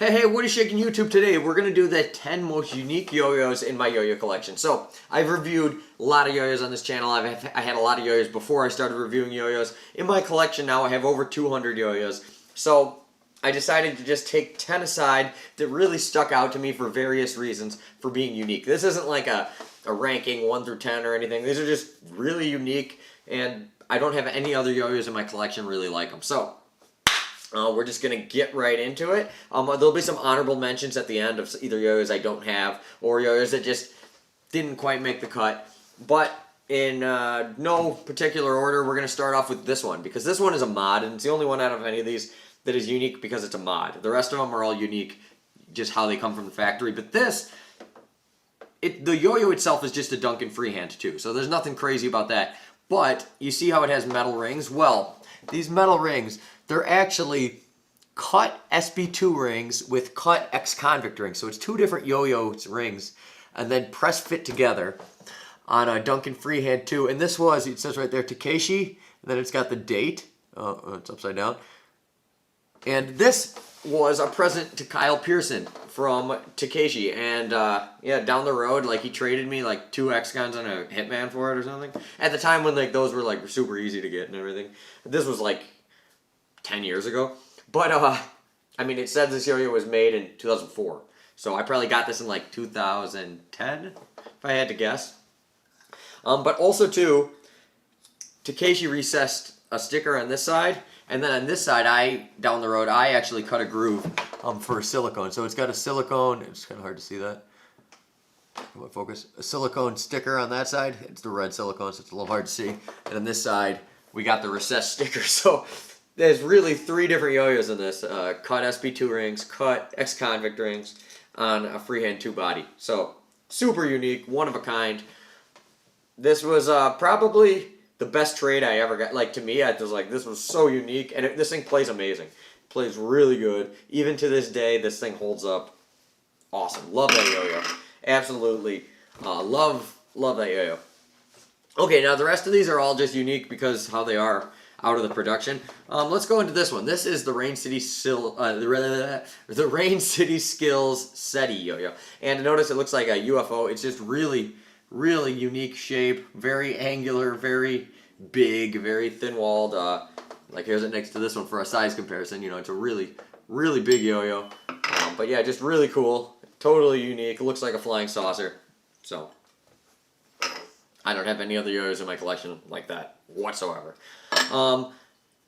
Hey, what is shaking YouTube today? We're going to do the 10 most unique yo-yos in my yo-yo collection. So, I've reviewed a lot of yo-yos on this channel. I had a lot of yo-yos before I started reviewing yo-yos. In my collection now, I have over 200 yo-yos. So, I decided to just take 10 aside that really stuck out to me for various reasons for being unique. This isn't like a ranking 1 through 10 or anything. These are just really unique, and I don't have any other yo-yos in my collection really like them. So, we're just going to get right into it. There'll be some honorable mentions at the end of either yo-yos I don't have or yo-yos that just didn't quite make the cut. But in no particular order, we're going to start off with this one because this one is a mod, and it's the only one out of any of these that is unique because it's a mod. The rest of them are all unique, just how they come from the factory. But this, the yo-yo itself is just a Duncan freehand too, so there's nothing crazy about that. But you see how it has metal rings? Well, these metal rings, they're actually cut SB2 rings with cut ex-convict rings. So it's two different yo-yo rings and then press fit together on a Duncan freehand 2. And this was, it says right there, Takeshi, and then it's got the date. Oh, it's upside down. And this was a present to Kyle Pearson from Takeshi. And yeah, down the road, like he traded me like 2 X-Guns and a Hitman for it or something. At the time when like those were like super easy to get and everything. This was like 10 years ago. But I mean, it said this yo-yo was made in 2004. So I probably got this in like 2010, if I had to guess. But also too, Takeshi recessed a sticker on this side. And then on this side, down the road, I actually cut a groove for silicone. So it's got a silicone, it's kind of hard to see that. Come on, focus. A silicone sticker on that side. It's the red silicone, so it's a little hard to see. And on this side, we got the recessed sticker. So there's really 3 different yo-yos in this. Cut SB2 rings, cut ex-convict rings on a freehand 2 body. So super unique, one of a kind. This was probably the best trade I ever got. Like, to me, I was like, this was so unique, and this thing plays amazing. It plays really good. Even to this day, this thing holds up. Awesome. Love that yo-yo. Absolutely. Love that yo-yo. Okay, now the rest of these are all just unique because how they are out of the production. Let's go into this one. This is the Rain City the Rain City Skills SETI yo-yo. And notice it looks like a UFO. It's just really unique shape, very angular, very big, very thin-walled. Like here's it next to this one for a size comparison. You know, it's a really big yo-yo. But yeah, just really cool, totally unique. It looks like a flying saucer. So I don't have any other yo-yos in my collection like that whatsoever.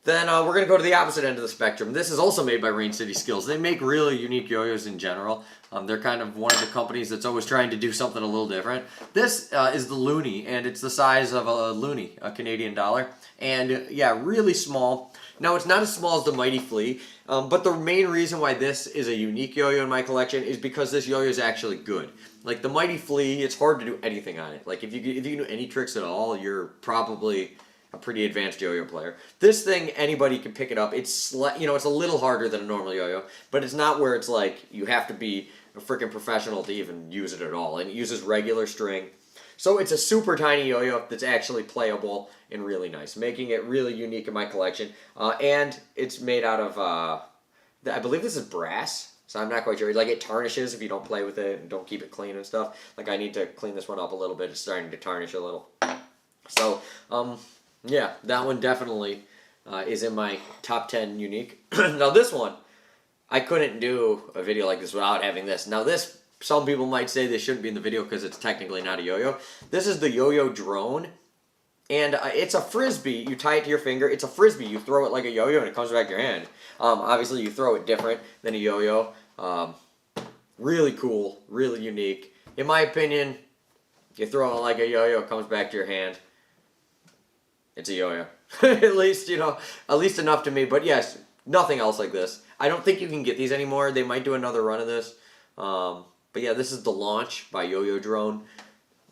Then we're going to go to the opposite end of the spectrum. This is also made by Rain City Skills. They make really unique yo-yos in general. They're kind of one of the companies that's always trying to do something a little different. This is the Loonie, and it's the size of a loonie, a Canadian dollar. And yeah, really small. Now, it's not as small as the Mighty Flea, but the main reason why this is a unique yo-yo in my collection is because this yo-yo is actually good. Like the Mighty Flea, it's hard to do anything on it. Like if you can do any tricks at all, you're probably a pretty advanced yo-yo player. This thing, anybody can pick it up. It's, you know, it's a little harder than a normal yo-yo, but it's not where it's like you have to be a freaking professional to even use it at all. And it uses regular string. So it's a super tiny yo-yo that's actually playable and really nice, making it really unique in my collection. And it's made out of, I believe this is brass, so I'm not quite sure. Like it tarnishes if you don't play with it and don't keep it clean and stuff. Like I need to clean this one up a little bit. It's starting to tarnish a little. So, yeah, that one definitely is in my top 10 unique. Now this one, I couldn't do a video like this without having this. Now this, some people might say this shouldn't be in the video because it's technically not a yo-yo. This is the YoYo Drone, and it's a frisbee. You tie it to your finger. It's a frisbee. You throw it like a yo-yo and it comes back to your hand. Obviously you throw it different than a yo-yo. Really cool, really unique. In my opinion, you throw it like a yo-yo, it comes back to your hand. It's a yo-yo. At least, you know, at least enough to me. But yes, nothing else like this. I don't think you can get these anymore. They might do another run of this. But yeah, this is the launch by YoYo Drone.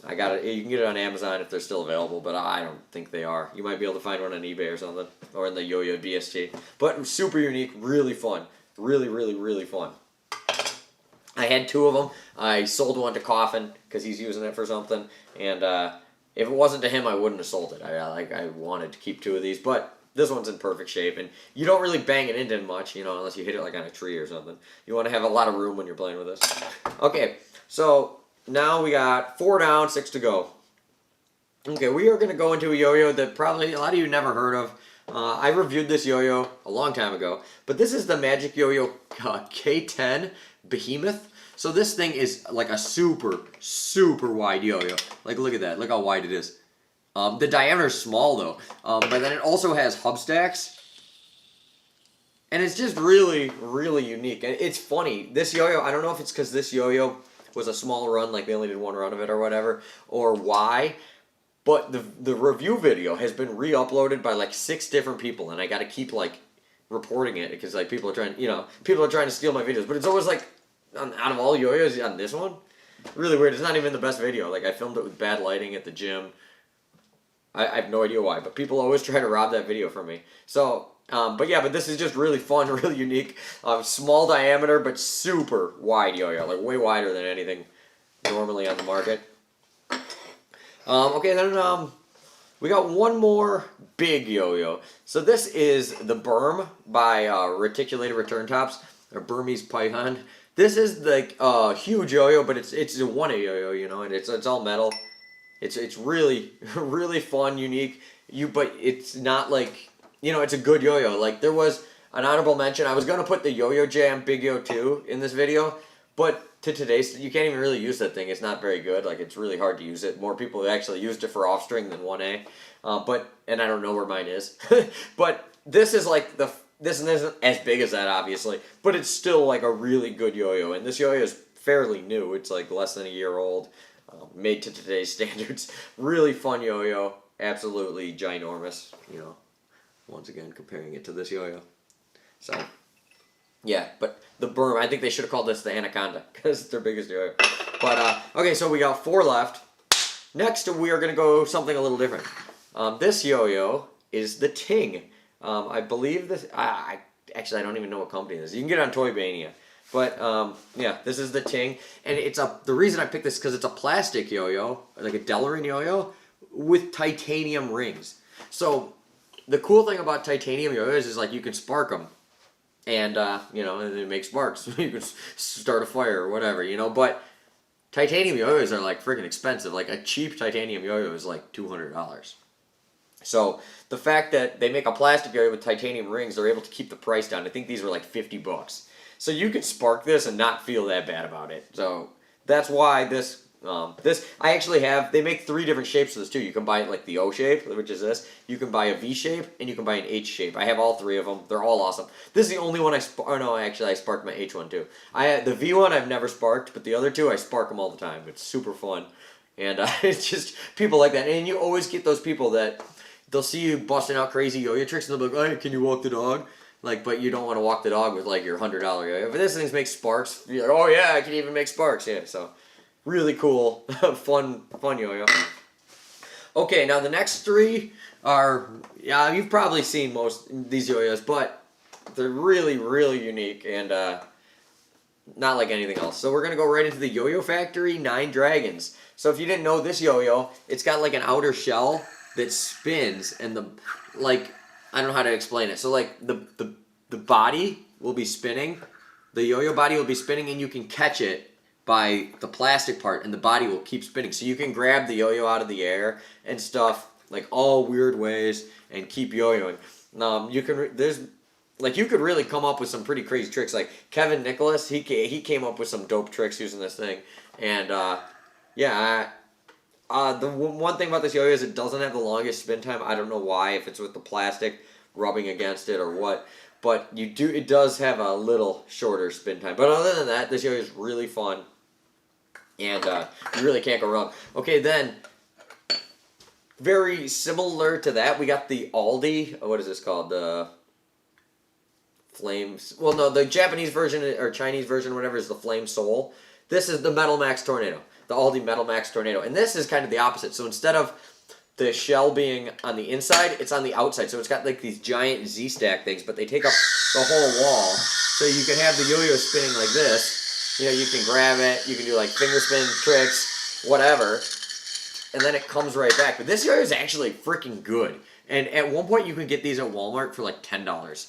I got it. You can get it on Amazon if they're still available, but I don't think they are. You might be able to find one on eBay or something, or in the YoYo BST. But super unique, really fun. Really fun. I had 2 of them. I sold one to Coffin because he's using it for something, and if it wasn't to him, I wouldn't have sold it. I wanted to keep 2 of these, but this one's in perfect shape, and you don't really bang it into much, you know, unless you hit it like on a tree or something. You want to have a lot of room when you're playing with this. Okay, so now we got 4 down, 6 to go. Okay, we are going to go into a yo-yo that probably a lot of you never heard of. I reviewed this yo-yo a long time ago, but this is the Magic YoYo K10 Behemoth. So this thing is like a super, super wide yo-yo. Like, look at that. Look how wide it is. The diameter is small, though. But then it also has hub stacks. And it's just really, really unique. And it's funny. This yo-yo, I don't know if it's because this yo-yo was a small run, like they only did 1 run of it or whatever, or why. But the review video has been re-uploaded by like 6 different people. And I got to keep like reporting it because like people are trying, you know, people are trying to steal my videos. But it's always like, out of all yo-yos on this one, really weird. It's not even the best video. Like I filmed it with bad lighting at the gym. I have no idea why, but people always try to rob that video from me. So, but yeah, but this is just really fun, really unique. Small diameter, but super wide yo-yo, like way wider than anything normally on the market. Okay, then we got one more big yo-yo. So this is the Berm by Reticulated Return Tops, or Burmese Python. This is like a huge yo-yo, but it's a 1A yo-yo, you know, and it's all metal. It's really, really fun, unique. But it's not like, you know, it's a good yo-yo. Like, there was an honorable mention. I was going to put the Yo-Yo Jam Big Yo 2 in this video, but to today's, you can't even really use that thing. It's not very good. Like, it's really hard to use it. More people have actually used it for off-string than 1A. And I don't know where mine is. But this is like this isn't as big as that, obviously, but it's still like a really good yo-yo. And this yo-yo is fairly new. It's like less than a year old. Made to today's standards. Really fun yo-yo. Absolutely ginormous. You know, once again, comparing it to this yo-yo. So, yeah, but the Berm, I think they should have called this the Anaconda, because it's their biggest yo-yo. But, okay, so we got 4 left. Next, we are going to go something a little different. This yo-yo is the Ting. I believe this, actually, I don't even know what company this is. You can get it on Toy Mania. But, yeah, this is the Ting. And the reason I picked this is because it's a plastic yo-yo, like a Delrin yo-yo, with titanium rings. So, the cool thing about titanium yo-yos is, like, you can spark them. And, you know, and they make sparks. You can start a fire or whatever, you know. But titanium yo-yos are, like, freaking expensive. Like, a cheap titanium yo-yo is, like, $200. So, the fact that they make a plastic yo-yo with titanium rings, they're able to keep the price down. I think these were, like, 50 bucks. So you could spark this and not feel that bad about it. So that's why this, I actually have, they make 3 different shapes of this too. You can buy like the O shape, which is this. You can buy a V shape, and you can buy an H shape. I have all 3 of them. They're all awesome. This is the only one no, actually I sparked my H one too. The V one I've never sparked, but the other 2 I spark them all the time. It's super fun. And it's just, people like that. And you always get those people that, they'll see you busting out crazy yo-yo tricks, and they'll be like, hey, can you walk the dog? Like, but you don't want to walk the dog with, like, your $100 yo-yo. But this thing makes sparks. You're like, oh, yeah, I can even make sparks. Yeah, so really cool. fun yo-yo. Okay, now the next 3 are, yeah, you've probably seen most these yo-yos, but they're really, really unique and not like anything else. So we're going to go right into the Yo-Yo Factory 9 Dragons. So if you didn't know this yo-yo, it's got, like, an outer shell that spins, and I don't know how to explain it. So, like, the body will be spinning. The yo-yo body will be spinning, and you can catch it by the plastic part, and the body will keep spinning. So you can grab the yo-yo out of the air and stuff, like, all weird ways, and keep yo-yoing. You could really come up with some pretty crazy tricks. Like, Kevin Nicholas, he came up with some dope tricks using this thing. And, yeah, the one thing about this yo-yo is it doesn't have the longest spin time. I don't know why, if it's with the plastic rubbing against it or what. But it does have a little shorter spin time. But other than that, this yo-yo is really fun. And you really can't go wrong. Okay, then, very similar to that, we got the Aldi, what is this called? The Flames. Well, no, the Japanese version or Chinese version, whatever, is the Flame Soul. This is the Metal Max Tornado. The Aldi Metal Max Tornado. And this is kind of the opposite. So instead of the shell being on the inside, it's on the outside. So it's got like these giant Z-stack things, but they take up the whole wall. So you can have the yo-yo spinning like this. You know, you can grab it. You can do like finger spin tricks, whatever. And then it comes right back. But this yo-yo is actually freaking good. And at one point, you can get these at Walmart for like $10.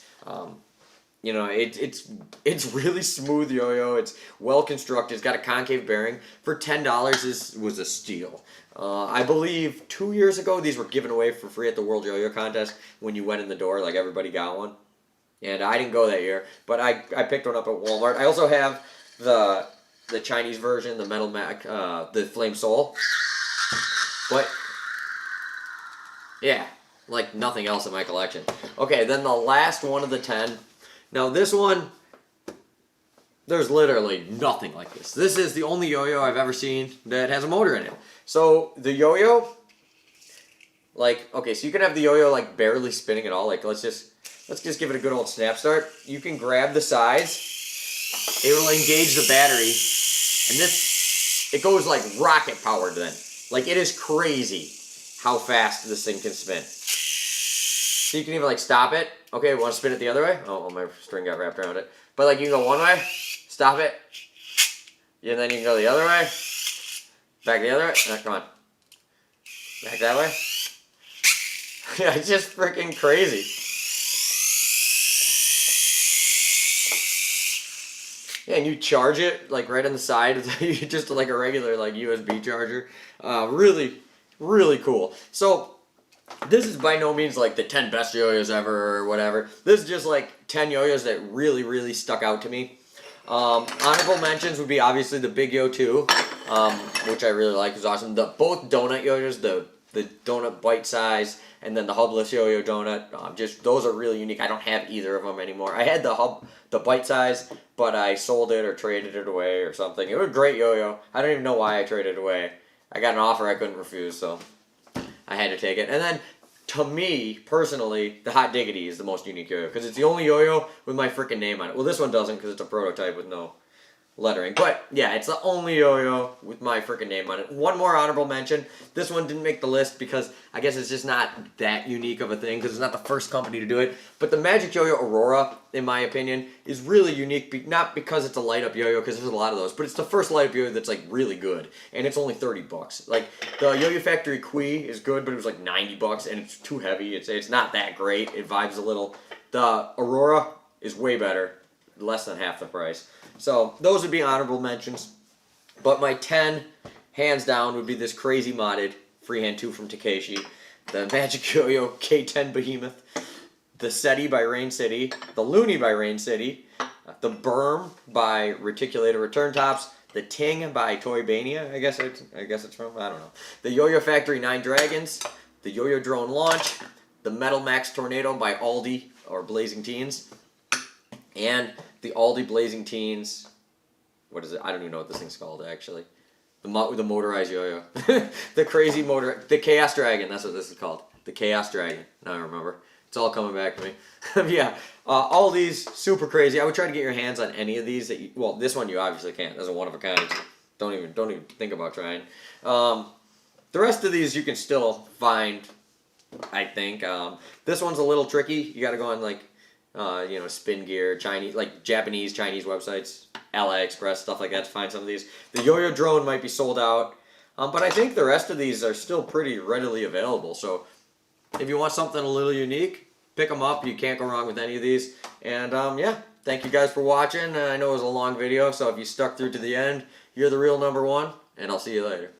You know, it's really smooth yo-yo. It's well constructed. It's got a concave bearing. For $10 was a steal. I believe 2 years ago these were given away for free at the World Yo-Yo Contest when you went in the door. Like everybody got one, and I didn't go that year, but I picked one up at Walmart. I also have the Chinese version, the Metal Mac, the Flame Soul. But yeah, like nothing else in my collection. Okay, then the last one of the 10. Now this one, there's literally nothing like this. This is the only yo-yo I've ever seen that has a motor in it. So the yo-yo, like, okay, so you can have the yo-yo like barely spinning at all. Like let's just give it a good old snap start. You can grab the sides. It will engage the battery, and it goes like rocket powered then. Like it is crazy how fast this thing can spin. So you can even like stop it. Okay, want to spin it the other way? Oh, my string got wrapped around it. But like you can go one way, stop it, and then you can go the other way, back the other way. Oh, come on, back that way. Yeah, it's just freaking crazy. Yeah, and you charge it like right on the side, just like a regular like USB charger. Really, really cool. So this is by no means like the 10 best yo-yos ever or whatever. This is just like 10 yo-yos that really, really stuck out to me. Honorable mentions would be obviously the Big Yo 2, which I really like. It was awesome. Both donut yo-yos, the donut bite size, and then the hubless yo-yo donut. Just those are really unique. I don't have either of them anymore. I had the bite size, but I sold it or traded it away or something. It was a great yo-yo. I don't even know why I traded it away. I got an offer I couldn't refuse, so I had to take it. And then, to me, personally, the Hot Diggity is the most unique yo-yo, because it's the only yo-yo with my freaking name on it. Well, this one doesn't, because it's a prototype with no lettering. But, yeah, it's the only yo-yo with my freaking name on it. One more honorable mention. This one didn't make the list because I guess it's just not that unique of a thing, because it's not the first company to do it. But the Magic Yo-Yo Aurora, in my opinion, is really unique, not because it's a light-up yo-yo, because there's a lot of those, but it's the first light-up yo-yo that's, like, really good. And it's only $30. Like, the Yo-Yo Factory Kui is good, but it was, like, $90, and it's too heavy. It's not that great. It vibes a little. The Aurora is way better, less than half the price. So, those would be honorable mentions. But my 10, hands down, would be this crazy modded Freehand 2 from Takeshi, the Magic Yo-Yo K10 Behemoth, the SETI by Rain City, the Loonie by Rain City, the Berm by Reticulated Return Tops, the Ting by Toybania, I guess it's from, I don't know, the Yo-Yo Factory 9 Dragons, the YoYo Drone Launch, the Metal Max Tornado by Aldi, or Blazing Teens, and the Aldi Blazing Teens, what is it? I don't even know what this thing's called, actually. The motorized yo-yo. The crazy motor, the Chaos Dragon, that's what this is called. The Chaos Dragon, now I remember. It's all coming back to me. Yeah, all these, super crazy. I would try to get your hands on any of these. Well, this one you obviously can't. That's a one of a kind. Don't even think about trying. The rest of these you can still find, I think. This one's a little tricky. You got to go on like, Spin Gear, Chinese, like Japanese, Chinese websites, AliExpress, stuff like that to find some of these. The YoYo Drone might be sold out, but I think the rest of these are still pretty readily available. So if you want something a little unique, pick them up. You can't go wrong with any of these. And yeah, thank you guys for watching. I know it was a long video, so if you stuck through to the end, you're the real #1, and I'll see you later.